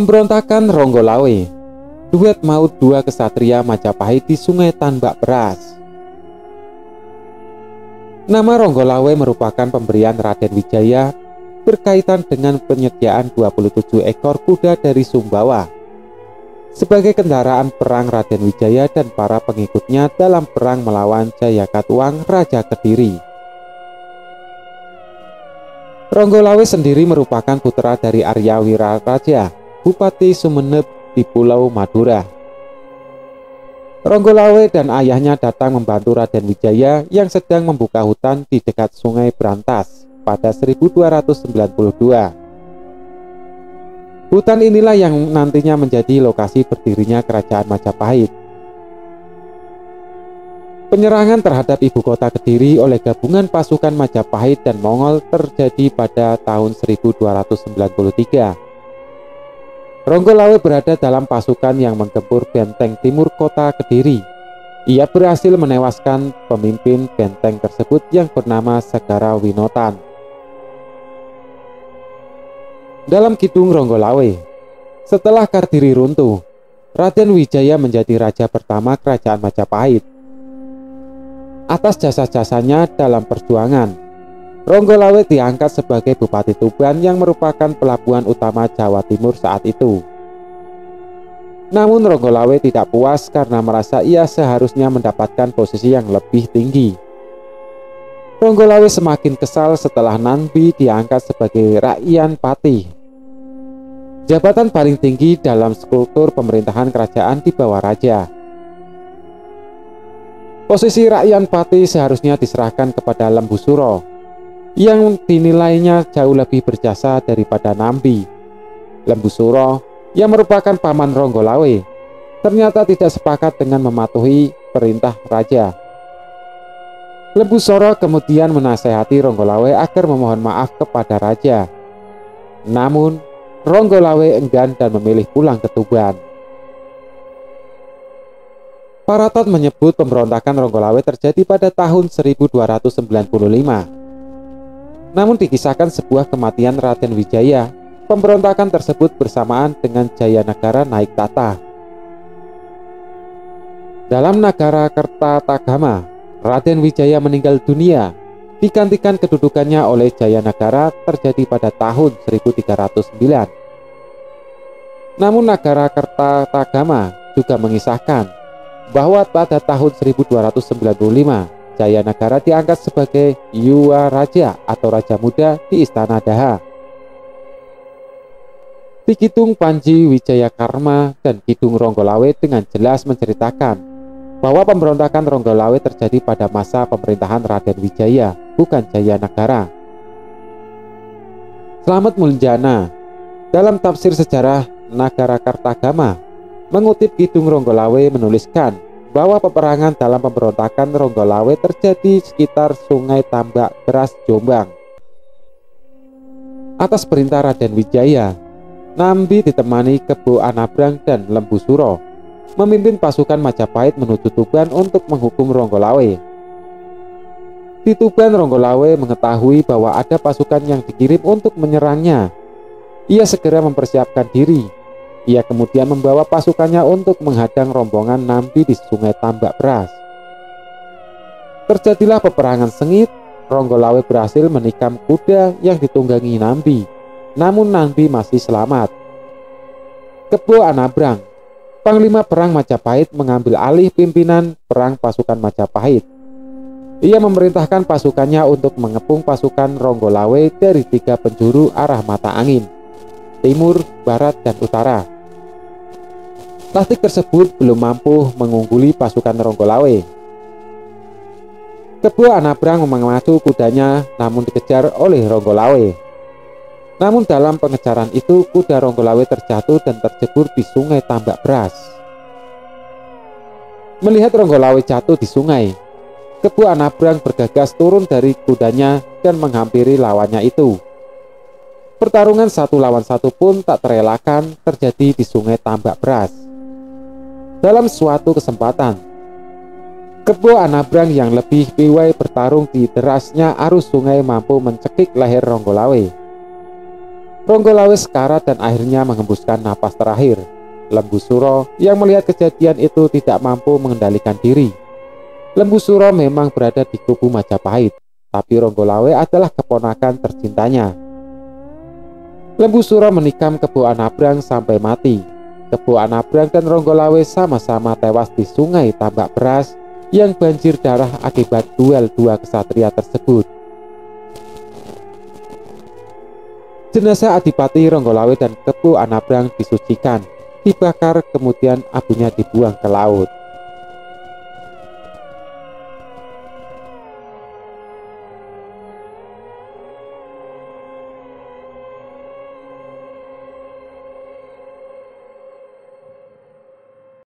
Pemberontakan Ronggolawe, duet maut dua kesatria Majapahit di Sungai Tambak Beras. Nama Ronggolawe merupakan pemberian Raden Wijaya berkaitan dengan penyediaan 27 ekor kuda dari Sumbawa sebagai kendaraan perang Raden Wijaya dan para pengikutnya dalam perang melawan Jayakatwang, Raja Kediri. Ronggolawe sendiri merupakan putra dari Arya Wiraraja, Bupati Sumeneb di Pulau Madura. Ronggolawe dan ayahnya datang membantu Raden Wijaya yang sedang membuka hutan di dekat Sungai Brantas pada 1292. Hutan inilah yang nantinya menjadi lokasi berdirinya Kerajaan Majapahit. Penyerangan terhadap ibu kota Kediri oleh gabungan pasukan Majapahit dan Mongol terjadi pada tahun 1293. Ronggolawe berada dalam pasukan yang menggempur benteng timur kota Kediri. Ia berhasil menewaskan pemimpin benteng tersebut yang bernama Segara Winotan. Dalam Kidung Ronggolawe, setelah Kediri runtuh, Raden Wijaya menjadi raja pertama Kerajaan Majapahit. Atas jasa-jasanya dalam perjuangan, Ronggolawe diangkat sebagai Bupati Tuban yang merupakan pelabuhan utama Jawa Timur saat itu. Namun Ronggolawe tidak puas karena merasa ia seharusnya mendapatkan posisi yang lebih tinggi. Ronggolawe semakin kesal setelah Nambi diangkat sebagai Rakyan Pati, jabatan paling tinggi dalam struktur pemerintahan kerajaan di bawah raja. Posisi Rakyan Pati seharusnya diserahkan kepada Lembu Suro yang dinilainya jauh lebih berjasa daripada Nambi. Lembu Suro yang merupakan paman Ronggolawe ternyata tidak sepakat dengan mematuhi perintah raja. Lembu Suro kemudian menasehati Ronggolawe agar memohon maaf kepada raja. Namun Ronggolawe enggan dan memilih pulang ke Tuban. Paratot menyebut pemberontakan Ronggolawe terjadi pada tahun 1295. Namun dikisahkan sebuah kematian Raden Wijaya, pemberontakan tersebut bersamaan dengan Jayanagara naik tata. Dalam Nagara Kertatagama, Raden Wijaya meninggal dunia, digantikan kedudukannya oleh Jayanagara terjadi pada tahun 1309. Namun Nagara Kertatagama juga mengisahkan bahwa pada tahun 1295, Jayanagara diangkat sebagai Yuwa Raja atau Raja Muda di Istana Daha. Di Kidung Panji Wijayakarma dan Kidung Ronggolawe dengan jelas menceritakan bahwa pemberontakan Ronggolawe terjadi pada masa pemerintahan Raden Wijaya, bukan Jayanagara. Slamet Muljana dalam tafsir sejarah Nagara Kertagama mengutip Kidung Ronggolawe menuliskan bahwa peperangan dalam pemberontakan Ronggolawe terjadi sekitar Sungai Tambak Beras, Jombang. Atas perintah Raden Wijaya, Nambi ditemani Kebo Anabrang dan Lembu Suro memimpin pasukan Majapahit menuju Tuban untuk menghukum Ronggolawe. Di Tuban, Ronggolawe mengetahui bahwa ada pasukan yang dikirim untuk menyerangnya. Ia segera mempersiapkan diri. Ia kemudian membawa pasukannya untuk menghadang rombongan Nambi di Sungai Tambak Beras. Terjadilah peperangan sengit. Ronggolawe berhasil menikam kuda yang ditunggangi Nambi, namun Nambi masih selamat. Kebo Anabrang, Panglima Perang Majapahit, mengambil alih pimpinan perang pasukan Majapahit. Ia memerintahkan pasukannya untuk mengepung pasukan Ronggolawe dari 3 penjuru arah mata angin: timur, barat, dan utara. Taktik tersebut belum mampu mengungguli pasukan Ronggolawe. Kebo Anabrang memacu kudanya namun dikejar oleh Ronggolawe. Namun dalam pengejaran itu kuda Ronggolawe terjatuh dan terjebur di Sungai Tambak Beras. Melihat Ronggolawe jatuh di sungai, Kebo Anabrang bergegas turun dari kudanya dan menghampiri lawannya itu. Pertarungan 1 lawan 1 pun tak terelakkan terjadi di Sungai Tambak Beras. Dalam suatu kesempatan, Kebo Anabrang yang lebih piawai bertarung di derasnya arus sungai mampu mencekik leher Ronggolawe. Ronggolawe sekarat dan akhirnya mengembuskan napas terakhir. Lembu Suro yang melihat kejadian itu tidak mampu mengendalikan diri. Lembu Suro memang berada di kubu Majapahit, tapi Ronggolawe adalah keponakan tercintanya. Lembu Suro menikam Kebo Anabrang sampai mati. Kebo Anabrang dan Ronggolawe sama-sama tewas di Sungai Tambak Beras yang banjir darah akibat duel dua kesatria tersebut. Jenazah Adipati Ronggolawe dan Kebo Anabrang disucikan, dibakar, kemudian abunya dibuang ke laut.